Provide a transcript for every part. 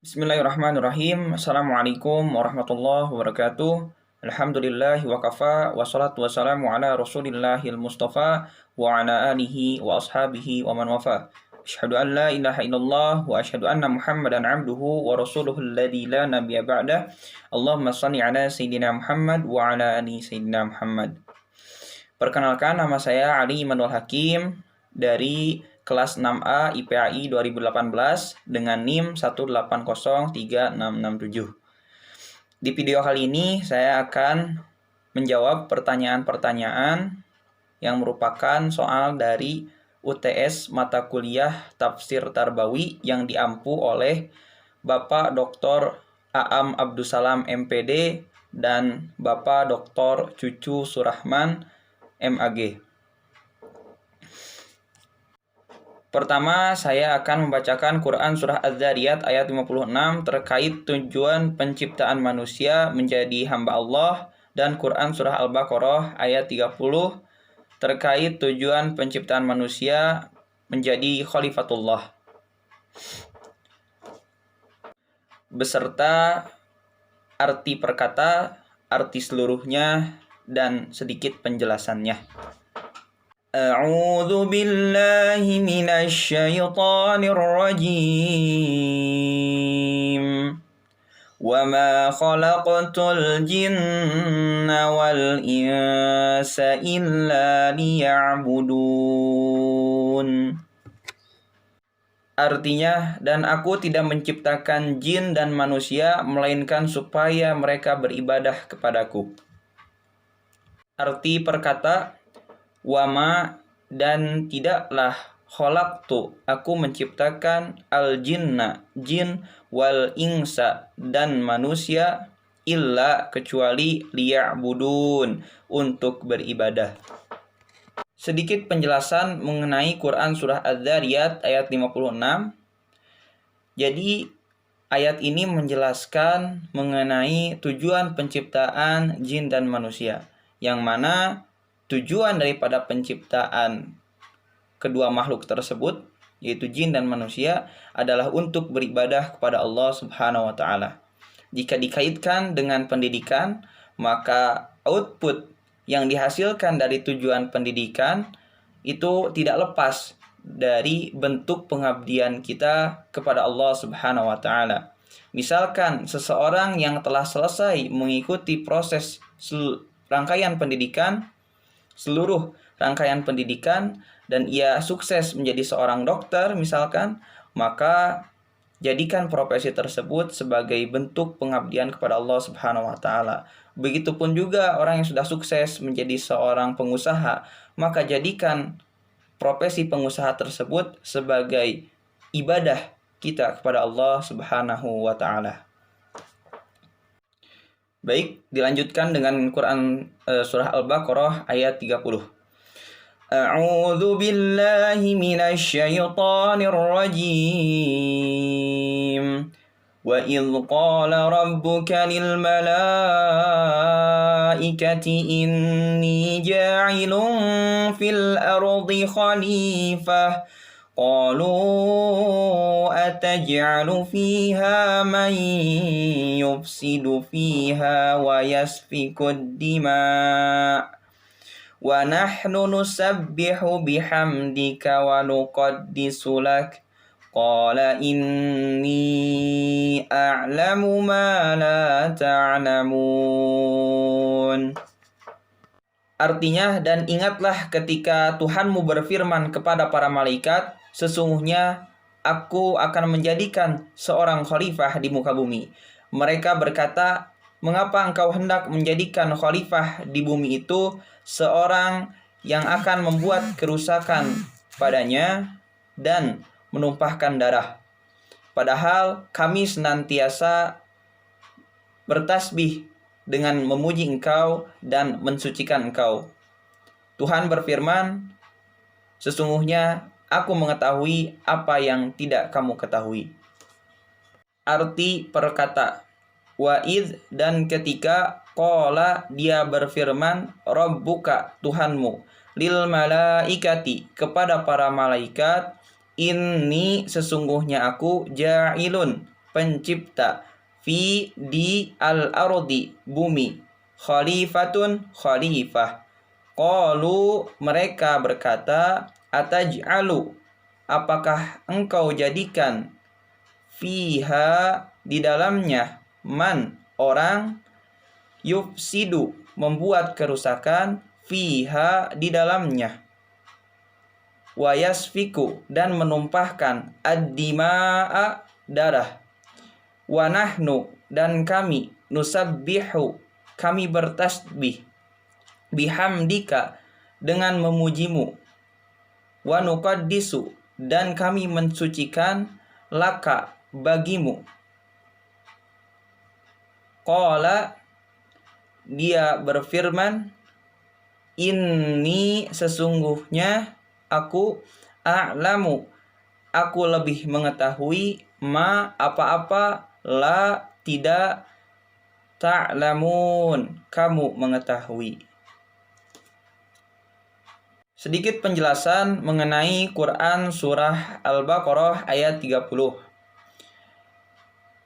Bismillahirrahmanirrahim. Assalamualaikum warahmatullahi wabarakatuh. Alhamdulillahi wa kafa. Wassalatu wassalamu ala rasulillahil mustafa wa ala alihi wa ashabihi wa man wafa. Asyhadu an la ilaha illallah wa asyhadu anna muhammadan abduhu wa rasuluhu alladzi la nabiyya ba'dah. Allahumma shalli ala sayyidina Muhammad wa ala ali sayyidina Muhammad. Perkenalkan, nama saya Ali Imanul Hakim dari kelas 6A IPAI 2018 dengan NIM 1803667. Di video kali ini saya akan menjawab pertanyaan-pertanyaan yang merupakan soal dari UTS mata kuliah Tafsir Tarbawi yang diampu oleh Bapak Dr. Aam Abdussalam MPD dan Bapak Dr. Cucu Surahman MAG. Pertama, saya akan membacakan Quran Surah Az-Zariyat ayat 56 terkait tujuan penciptaan manusia menjadi hamba Allah, dan Quran Surah Al-Baqarah ayat 30 terkait tujuan penciptaan manusia menjadi khalifatullah, beserta arti perkata, arti seluruhnya, dan sedikit penjelasannya. A'udzu billahi minasy syaithanir rajim. Wa ma khalaqtul jinna wal insa illa liya'budun. Artinya, dan aku tidak menciptakan jin dan manusia melainkan supaya mereka beribadah kepadaku. Arti perkata, wama, dan tidaklah, khalaqtu, aku menciptakan, al-jinna, jin, wal insa, dan manusia, illa, kecuali, liya'budun, untuk beribadah. Sedikit penjelasan mengenai Quran Surah Az-Zariyat ayat 56. Jadi ayat ini menjelaskan mengenai tujuan penciptaan jin dan manusia, yang mana tujuan daripada penciptaan kedua makhluk tersebut, yaitu jin dan manusia, adalah untuk beribadah kepada Allah Subhanahu wa Ta'ala. Jika dikaitkan dengan pendidikan, maka output yang dihasilkan dari tujuan pendidikan itu tidak lepas dari bentuk pengabdian kita kepada Allah Subhanahu wa Ta'ala. Misalkan seseorang yang telah selesai mengikuti proses rangkaian pendidikan, seluruh rangkaian pendidikan, dan ia sukses menjadi seorang dokter misalkan, maka jadikan profesi tersebut sebagai bentuk pengabdian kepada Allah Subhanahu wa Ta'ala. Begitupun juga orang yang sudah sukses menjadi seorang pengusaha, maka jadikan profesi pengusaha tersebut sebagai ibadah kita kepada Allah Subhanahu wa Ta'ala. Baik, dilanjutkan dengan Quran Surah Al-Baqarah ayat 30. A'udzu billahi minasy syaithanir rajim. Wa idz qala rabbuka lil malaikati inni ja'ilun fil ardi khalifah. قالوا أتجعل فيها من يفسد فيها ويسفك الدماء ونحن نسبح بحمدك ونقدس لك قال إني أعلم ما لا تعلمون. Artinya, dan ingatlah ketika Tuhanmu berfirman kepada para malaikat, sesungguhnya aku akan menjadikan seorang khalifah di muka bumi. Mereka berkata, mengapa engkau hendak menjadikan khalifah di bumi itu seorang yang akan membuat kerusakan padanya dan menumpahkan darah? Padahal kami senantiasa bertasbih dengan memuji engkau dan mensucikan engkau. Tuhan berfirman, sesungguhnya aku mengetahui apa yang tidak kamu ketahui. Arti perkata, wa'idh, dan ketika, qala, dia berfirman, rabbuka, Tuhanmu, lil malaikati, kepada para malaikat, inni, sesungguhnya aku, ja'ilun, pencipta, fi di al-ardi bumi, khalifatun khalifah. Qalu mereka berkata, ataj'alu apakah engkau jadikan fiha di dalamnya man orang yufsidu membuat kerusakan fiha di dalamnya wa yasfiku dan menumpahkan ad-dima'a darah wa nahnu dan kami nusabbihu kami bertasbih bihamdika dengan memujimu wa nuqaddisu dan kami mensucikan laka bagimu. Qala dia berfirman, inni sesungguhnya aku a'lamu aku lebih mengetahui ma apa-apa la tidak ta'lamun kamu mengetahui. Sedikit penjelasan mengenai Quran surah Al-Baqarah ayat 30.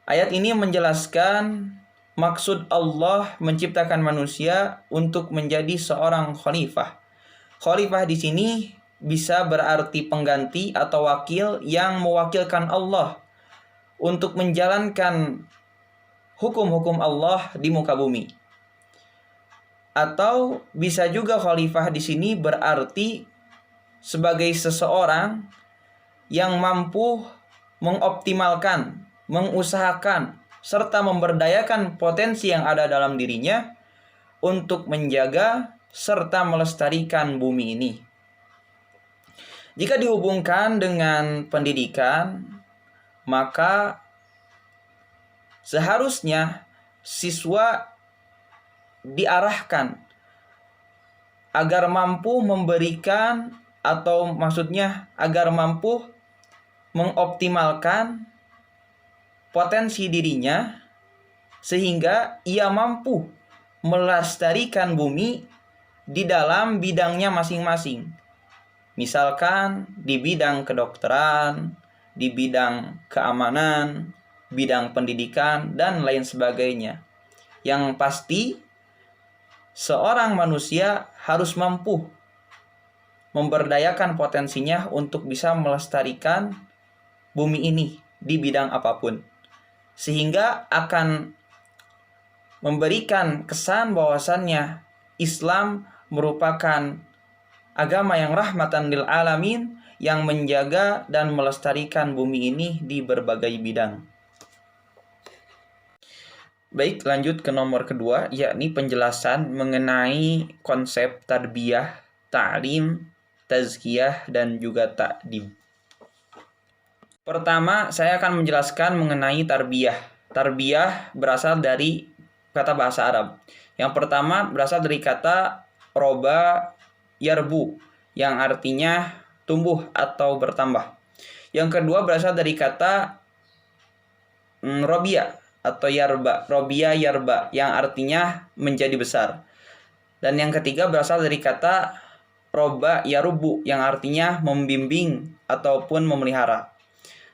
Ayat ini menjelaskan maksud Allah menciptakan manusia untuk menjadi seorang khalifah. Khalifah di sini bisa berarti pengganti atau wakil yang mewakilkan Allah untuk menjalankan hukum-hukum Allah di muka bumi. Atau bisa juga khalifah di sini berarti sebagai seseorang yang mampu mengoptimalkan, mengusahakan, serta memberdayakan potensi yang ada dalam dirinya untuk menjaga serta melestarikan bumi ini. Jika dihubungkan dengan pendidikan, maka seharusnya siswa diarahkan agar mampu memberikan atau maksudnya agar mampu mengoptimalkan potensi dirinya sehingga ia mampu melestarikan bumi di dalam bidangnya masing-masing. Misalkan di bidang kedokteran, di bidang keamanan, bidang pendidikan, dan lain sebagainya. Yang pasti seorang manusia harus mampu memberdayakan potensinya untuk bisa melestarikan bumi ini di bidang apapun. Sehingga akan memberikan kesan bahwasannya Islam merupakan agama yang rahmatan lil alamin yang menjaga dan melestarikan bumi ini di berbagai bidang. Baik, lanjut ke nomor kedua, yakni penjelasan mengenai konsep tarbiyah, ta'lim, tazkiyah, dan juga ta'dib. Pertama, saya akan menjelaskan mengenai tarbiyah. Tarbiyah berasal dari kata bahasa Arab. Yang pertama berasal dari kata roba yarbu, yang artinya tumbuh atau bertambah. Yang kedua berasal dari kata robia atau yarba, robia yarba, yang artinya menjadi besar. Dan yang ketiga berasal dari kata roba yarubu, yang artinya membimbing ataupun memelihara.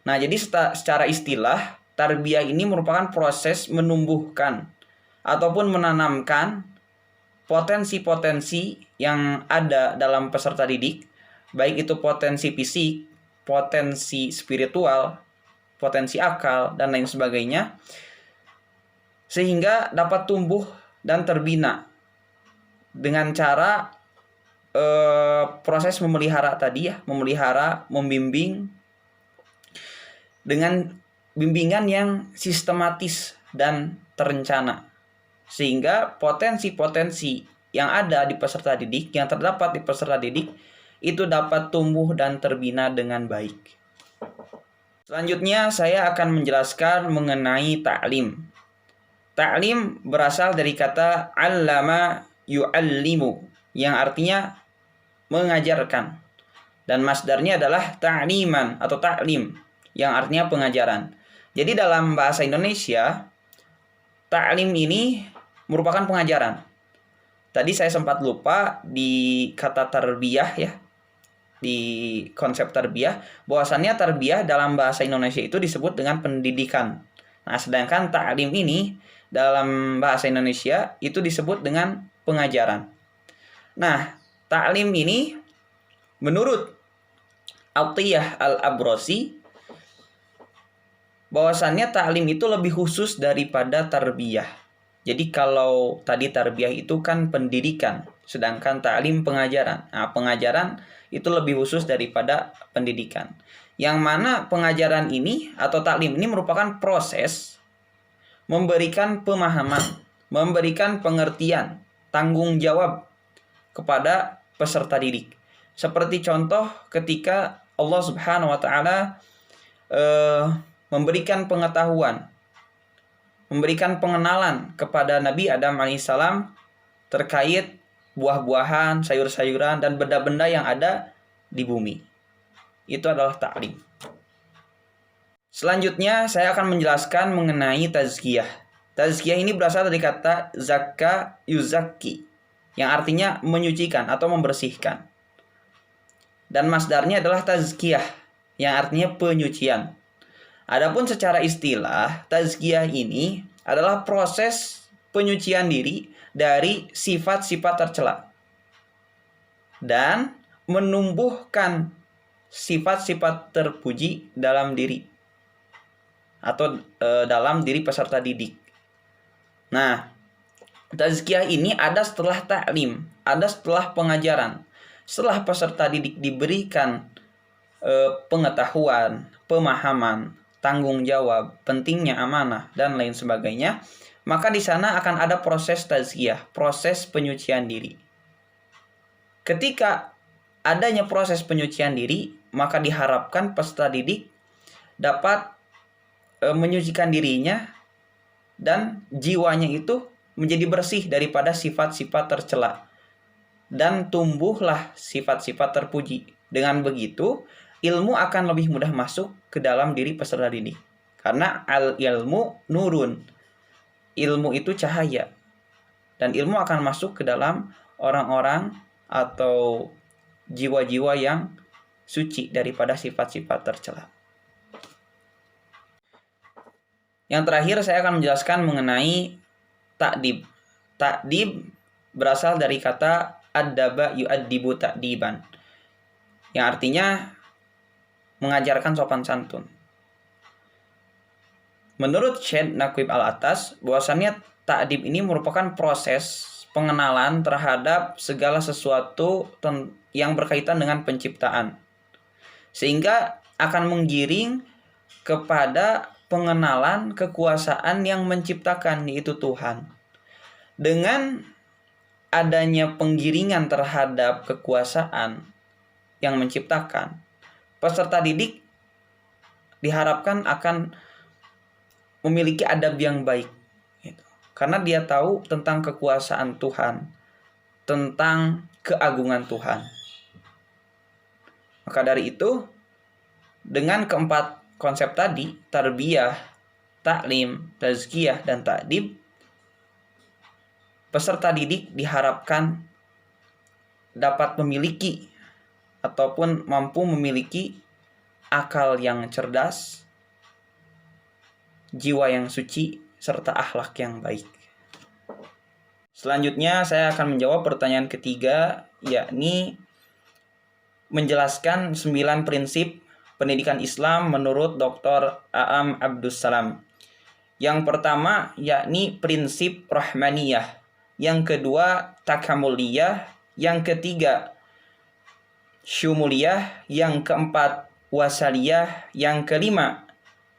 Nah, jadi secara istilah, tarbiyah ini merupakan proses menumbuhkan ataupun menanamkan potensi-potensi yang ada dalam peserta didik, baik itu potensi fisik, potensi spiritual, potensi akal, dan lain sebagainya, sehingga dapat tumbuh dan terbina dengan cara proses memelihara tadi ya, memelihara, membimbing dengan bimbingan yang sistematis dan terencana, sehingga potensi-potensi yang ada di peserta didik, yang terdapat di peserta didik, itu dapat tumbuh dan terbina dengan baik. Selanjutnya saya akan menjelaskan mengenai ta'lim. Ta'lim berasal dari kata allama yu'allimu, yang artinya mengajarkan. Dan masdarnya adalah ta'liman atau ta'lim, yang artinya pengajaran. Jadi dalam bahasa Indonesia, ta'lim ini merupakan pengajaran. Tadi saya sempat lupa di kata tarbiyah ya, di konsep tarbiyah, bahwasannya tarbiyah dalam bahasa Indonesia itu disebut dengan pendidikan. Nah, sedangkan ta'lim ini dalam bahasa Indonesia itu disebut dengan pengajaran. Nah, ta'lim ini menurut Atiyah Al-Abrasi bahwasannya ta'lim itu lebih khusus daripada tarbiyah. Jadi kalau tadi tarbiyah itu kan pendidikan, sedangkan ta'lim pengajaran. Nah, pengajaran itu lebih khusus daripada pendidikan. Yang mana pengajaran ini atau ta'lim ini merupakan proses memberikan pemahaman, memberikan pengertian, tanggung jawab kepada peserta didik. Seperti contoh ketika Allah Subhanahu wa taala memberikan pengetahuan, memberikan pengenalan kepada Nabi Adam alaihissalam terkait buah-buahan, sayur-sayuran, dan benda-benda yang ada di bumi. Itu adalah ta'lim. Selanjutnya saya akan menjelaskan mengenai tazkiyah. Tazkiyah ini berasal dari kata zakka yuzakki, yang artinya menyucikan atau membersihkan. Dan masdarnya adalah tazkiyah, yang artinya penyucian. Adapun secara istilah, tazkiyah ini adalah proses penyucian diri dari sifat-sifat tercela dan menumbuhkan sifat-sifat terpuji dalam diri atau dalam diri peserta didik. Nah, tazkiyah ini ada setelah ta'lim, ada setelah pengajaran. Setelah peserta didik diberikan pengetahuan, pemahaman, tanggung jawab, pentingnya amanah, dan lain sebagainya, maka di sana akan ada proses tazkiyah, proses penyucian diri. Ketika adanya proses penyucian diri, maka diharapkan peserta didik dapat menyucikan dirinya dan jiwanya itu menjadi bersih daripada sifat-sifat tercela dan tumbuhlah sifat-sifat terpuji. Dengan begitu, ilmu akan lebih mudah masuk ke dalam diri peserta didik. Karena al-ilmu nurun. Ilmu itu cahaya. Dan ilmu akan masuk ke dalam orang-orang atau jiwa-jiwa yang suci daripada sifat-sifat tercela. Yang terakhir saya akan menjelaskan mengenai ta'dib. Ta'dib berasal dari kata addaba yu'addibu ta'diban, yang artinya mengajarkan sopan santun. Menurut Syekh Naqib Al-Atas, bahwasannya ta'dib ini merupakan proses pengenalan terhadap segala sesuatu yang berkaitan dengan penciptaan, sehingga akan menggiring kepada pengenalan kekuasaan yang menciptakan, yaitu Tuhan. Dengan adanya penggiringan terhadap kekuasaan yang menciptakan, peserta didik diharapkan akan memiliki adab yang baik, karena dia tahu tentang kekuasaan Tuhan, tentang keagungan Tuhan. Maka dari itu, dengan keempat konsep tadi, tarbiyah, ta'lim, tazkiyah, dan ta'dib, peserta didik diharapkan dapat memiliki ataupun mampu memiliki akal yang cerdas, jiwa yang suci, serta akhlak yang baik. Selanjutnya saya akan menjawab pertanyaan ketiga, yakni menjelaskan 9 prinsip pendidikan Islam menurut Dr. A'am Abdus Salam. Yang pertama yakni prinsip rahmaniyah, yang kedua takamuliyah, yang ketiga syumuliyah, yang keempat wasaliyah, yang kelima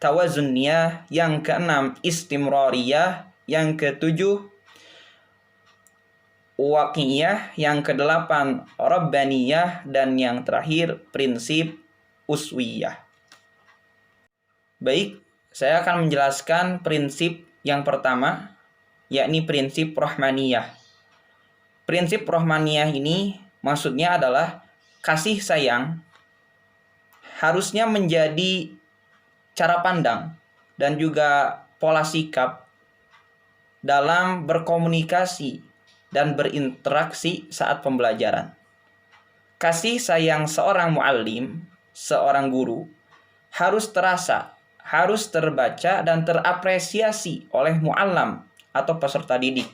tawazuniyah, yang keenam istimrariyah, yang ketujuh waqiyah, yang kedelapan rabbaniyah, dan yang terakhir prinsip uswiyah. Baik, saya akan menjelaskan prinsip yang pertama, yakni prinsip rahmaniyah. Prinsip rahmaniyah ini maksudnya adalah kasih sayang harusnya menjadi cara pandang dan juga pola sikap dalam berkomunikasi dan berinteraksi saat pembelajaran. Kasih sayang seorang muallim, seorang guru, harus terasa, harus terbaca dan terapresiasi oleh muallam atau peserta didik.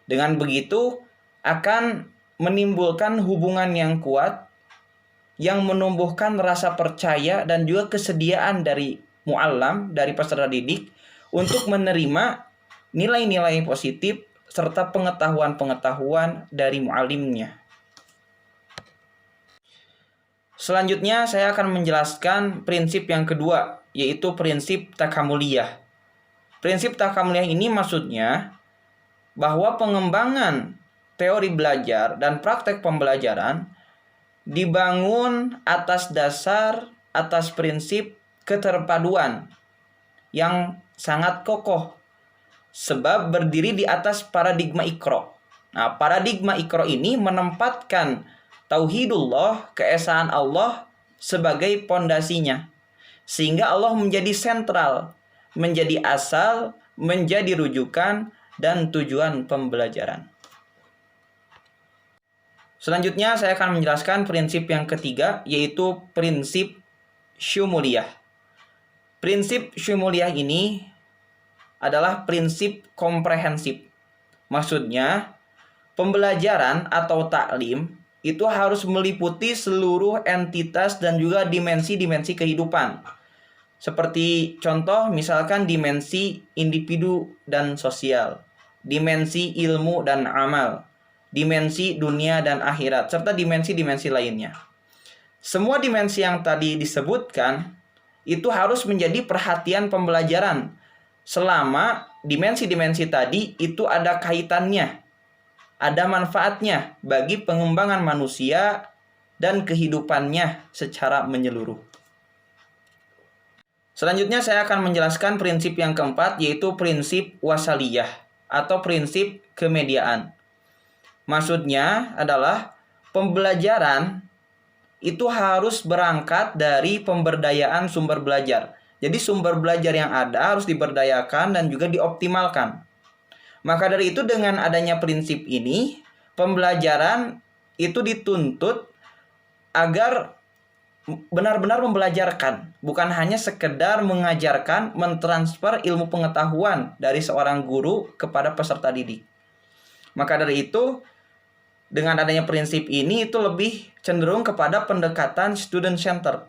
Dengan begitu akan menimbulkan hubungan yang kuat yang menumbuhkan rasa percaya dan juga kesediaan dari muallam, dari peserta didik untuk menerima nilai-nilai positif serta pengetahuan-pengetahuan dari muallimnya. Selanjutnya saya akan menjelaskan prinsip yang kedua, yaitu prinsip takamuliyah. Prinsip takamuliyah ini maksudnya bahwa pengembangan teori belajar dan praktek pembelajaran dibangun atas prinsip keterpaduan yang sangat kokoh, sebab berdiri di atas paradigma Iqra. Nah, paradigma Iqra ini menempatkan tauhidullah, keesaan Allah sebagai pondasinya, sehingga Allah menjadi sentral, menjadi asal, menjadi rujukan dan tujuan pembelajaran. Selanjutnya saya akan menjelaskan prinsip yang ketiga, yaitu prinsip syumuliyah. Prinsip syumuliyah ini adalah prinsip komprehensif. Maksudnya, pembelajaran atau taklim itu harus meliputi seluruh entitas dan juga dimensi-dimensi kehidupan. Seperti contoh misalkan dimensi individu dan sosial, dimensi ilmu dan amal, dimensi dunia dan akhirat, serta dimensi-dimensi lainnya. Semua dimensi yang tadi disebutkan itu harus menjadi perhatian pembelajaran selama dimensi-dimensi tadi itu ada kaitannya, ada manfaatnya bagi pengembangan manusia dan kehidupannya secara menyeluruh. Selanjutnya saya akan menjelaskan prinsip yang keempat, yaitu prinsip wasaliyah atau prinsip kemediaan. Maksudnya adalah pembelajaran itu harus berangkat dari pemberdayaan sumber belajar. Jadi sumber belajar yang ada harus diberdayakan dan juga dioptimalkan. Maka dari itu dengan adanya prinsip ini, pembelajaran itu dituntut agar benar-benar membelajarkan, bukan hanya sekedar mengajarkan, mentransfer ilmu pengetahuan dari seorang guru kepada peserta didik. Maka dari itu, dengan adanya prinsip ini itu lebih cenderung kepada pendekatan student center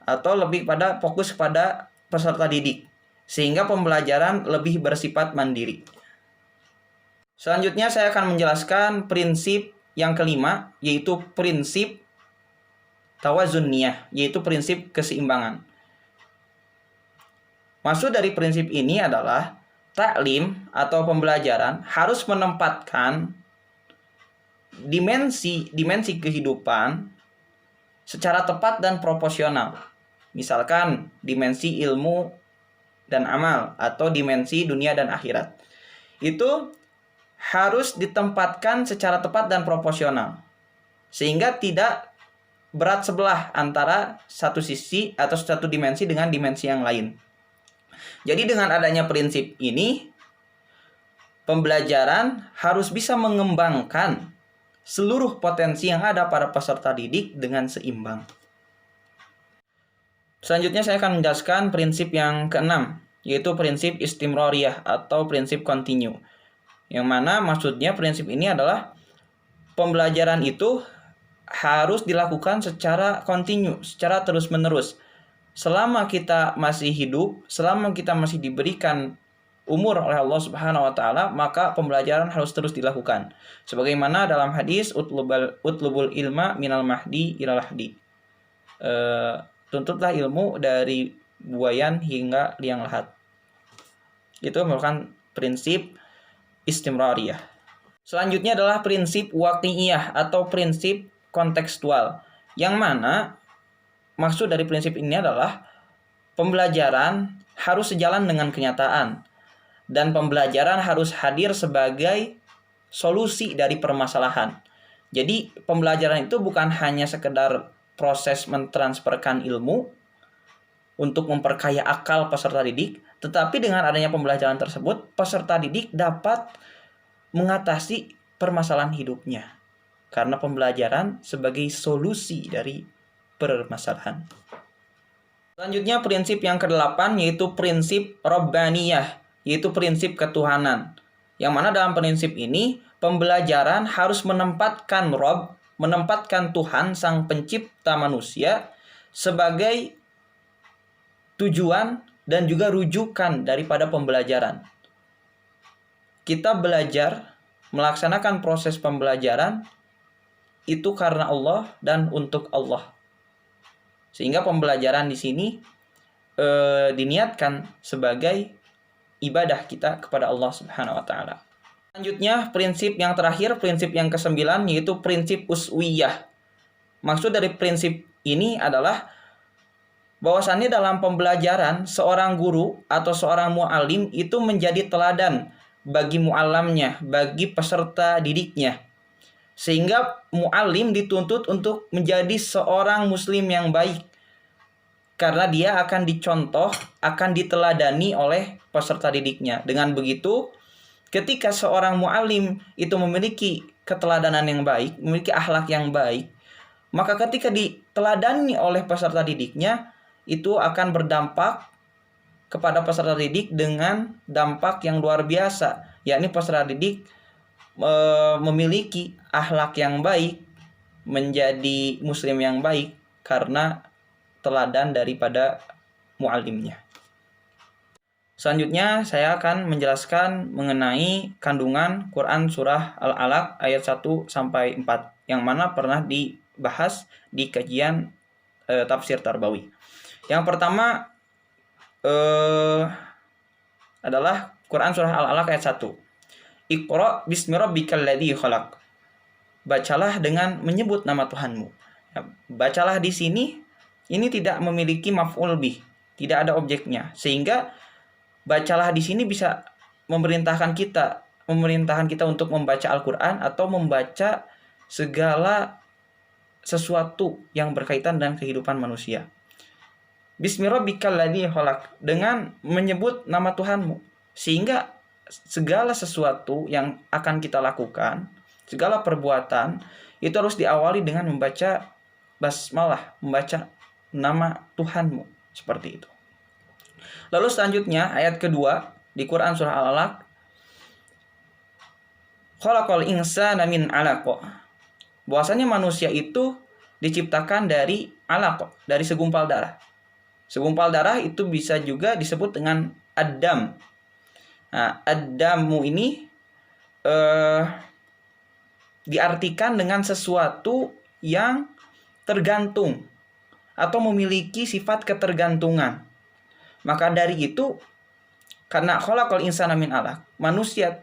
atau lebih pada fokus kepada peserta didik, sehingga pembelajaran lebih bersifat mandiri. Selanjutnya saya akan menjelaskan prinsip yang kelima, yaitu prinsip tawazuniyah, yaitu prinsip keseimbangan. Maksud dari prinsip ini adalah taklim atau pembelajaran harus menempatkan dimensi kehidupan secara tepat dan proporsional. Misalkan dimensi ilmu dan amal atau dimensi dunia dan akhirat. Itu harus ditempatkan secara tepat dan proporsional, sehingga tidak berat sebelah antara satu sisi atau satu dimensi dengan dimensi yang lain. Jadi dengan adanya prinsip ini, pembelajaran harus bisa mengembangkan seluruh potensi yang ada pada peserta didik dengan seimbang. Selanjutnya saya akan menjelaskan prinsip yang keenam, yaitu prinsip istimroriyah atau prinsip kontinu. Yang mana maksudnya prinsip ini adalah pembelajaran itu harus dilakukan secara kontinu, secara terus-menerus. Selama kita masih hidup, selama kita masih diberikan umur oleh Allah Subhanahu wa taala, maka pembelajaran harus terus dilakukan. Sebagaimana dalam hadis utlubul ilma minal mahdi ilal lahdi. Tuntutlah ilmu dari buayan hingga liang lahat. Itu merupakan prinsip istimrariyah. Selanjutnya adalah prinsip waqi'iyah atau prinsip kontekstual, yang mana maksud dari prinsip ini adalah pembelajaran harus sejalan dengan kenyataan dan pembelajaran harus hadir sebagai solusi dari permasalahan. Jadi pembelajaran itu bukan hanya sekedar proses mentransferkan ilmu untuk memperkaya akal peserta didik, tetapi dengan adanya pembelajaran tersebut peserta didik dapat mengatasi permasalahan hidupnya. Karena pembelajaran sebagai solusi dari permasalahan. Selanjutnya prinsip yang kedelapan yaitu prinsip Rabbaniyah, yaitu prinsip ketuhanan. Yang mana dalam prinsip ini pembelajaran harus menempatkan Rabb, menempatkan Tuhan sang pencipta manusia sebagai tujuan dan juga rujukan daripada pembelajaran. Kita belajar, melaksanakan proses pembelajaran itu karena Allah dan untuk Allah. Sehingga pembelajaran di sini diniatkan sebagai ibadah kita kepada Allah Subhanahu wa taala. Selanjutnya, prinsip yang terakhir, prinsip yang kesembilan yaitu prinsip uswiyah. Maksud dari prinsip ini adalah bahwasannya dalam pembelajaran seorang guru atau seorang mu'alim itu menjadi teladan bagi mu'alamnya, bagi peserta didiknya. Sehingga mu'alim dituntut untuk menjadi seorang muslim yang baik. Karena dia akan dicontoh, akan diteladani oleh peserta didiknya. Dengan begitu, ketika seorang mu'alim itu memiliki keteladanan yang baik, memiliki akhlak yang baik, maka ketika diteladani oleh peserta didiknya, itu akan berdampak kepada peserta didik dengan dampak yang luar biasa. Yakni peserta didik memiliki akhlak yang baik, menjadi muslim yang baik karena teladan daripada muallimnya. Selanjutnya saya akan menjelaskan mengenai kandungan Quran surah Al-Alaq ayat 1 sampai 4 yang mana pernah dibahas di kajian tafsir Tarbawi. Yang pertama adalah Quran surah Al-Alaq ayat 1. Iqra bismi rabbikal ladzi khalaq. Bacalah dengan menyebut nama Tuhanmu. Ya, bacalah di sini ini tidak memiliki maf'ul bih, tidak ada objeknya. Sehingga bacalah di sini bisa memerintahkan kita untuk membaca Al-Qur'an atau membaca segala sesuatu yang berkaitan dengan kehidupan manusia. Bismi rabbikal ladzi khalaq, dengan menyebut nama Tuhanmu. Sehingga segala sesuatu yang akan kita lakukan, segala perbuatan itu harus diawali dengan membaca basmalah, membaca nama Tuhanmu, seperti itu. Lalu selanjutnya ayat kedua di Quran surah Al-Alaq, khalaqal insana min 'alaq. Bahwasanya manusia itu diciptakan dari 'alaq, dari segumpal darah. Segumpal darah itu bisa juga disebut dengan ad-dam. Nah, ad-damu ini diartikan dengan sesuatu yang tergantung atau memiliki sifat ketergantungan. Maka dari itu, karena khalaqal insana min 'alaq, manusia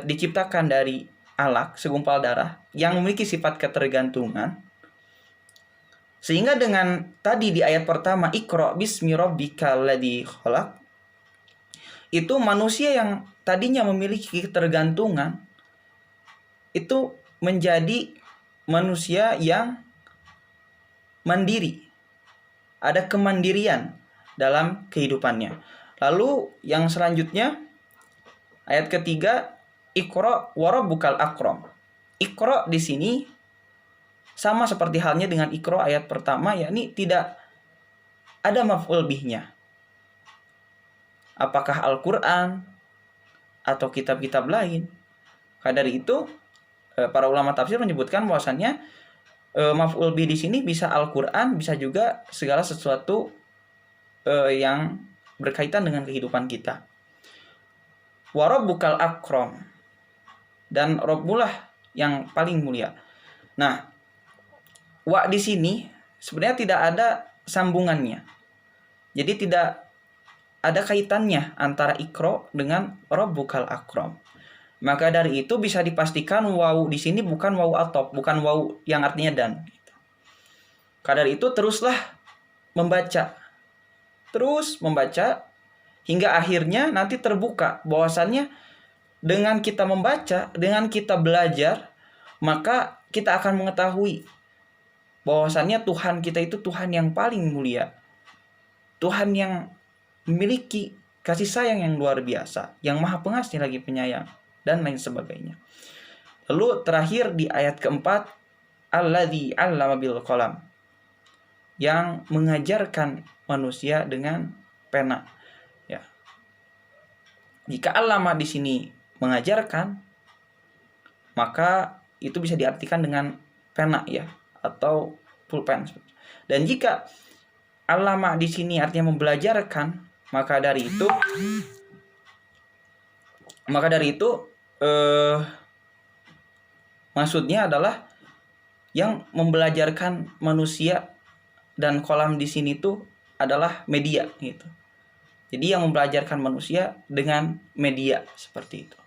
diciptakan dari alaq, segumpal darah yang memiliki sifat ketergantungan. Sehingga dengan tadi di ayat pertama, Iqra bismi rabbikal ladzi khalaq, itu manusia yang tadinya memiliki ketergantungan itu menjadi manusia yang mandiri. Ada kemandirian dalam kehidupannya. Lalu yang selanjutnya ayat ketiga, Iqra wa rabbukal akram. Iqra di sini sama seperti halnya dengan Iqra ayat pertama, yakni tidak ada maf'ul bihnya. Apakah Al-Quran atau kitab-kitab lain. Karena dari itu para ulama tafsir menyebutkan bahwasannya maf'ul bih di sini bisa Al-Quran, bisa juga segala sesuatu yang berkaitan dengan kehidupan kita. Wa rabbukal akram, dan Rabbulah yang paling mulia. Nah, wa di sini sebenarnya tidak ada sambungannya. Jadi tidak ada kaitannya antara Iqra dengan Rabbukal akram. Maka dari itu bisa dipastikan wawu di sini bukan wawu atop, bukan wawu yang artinya dan. Karena dari itu teruslah membaca. Terus membaca hingga akhirnya nanti terbuka bahwasannya dengan kita membaca, dengan kita belajar, maka kita akan mengetahui bahwasannya Tuhan kita itu Tuhan yang paling mulia. Tuhan yang memiliki kasih sayang yang luar biasa, yang maha pengasih lagi penyayang, dan lain sebagainya. Lalu terakhir di ayat keempat, alladzi 'allama bil qalam, yang mengajarkan manusia dengan pena. Ya. Jika allama di sini mengajarkan, maka itu bisa diartikan dengan pena ya, atau pulpen. Dan jika allama di sini artinya membelajarkan, maka dari itu maksudnya adalah yang membelajarkan manusia, dan kolam di sini tuh adalah media gitu. Jadi yang membelajarkan manusia dengan media seperti itu.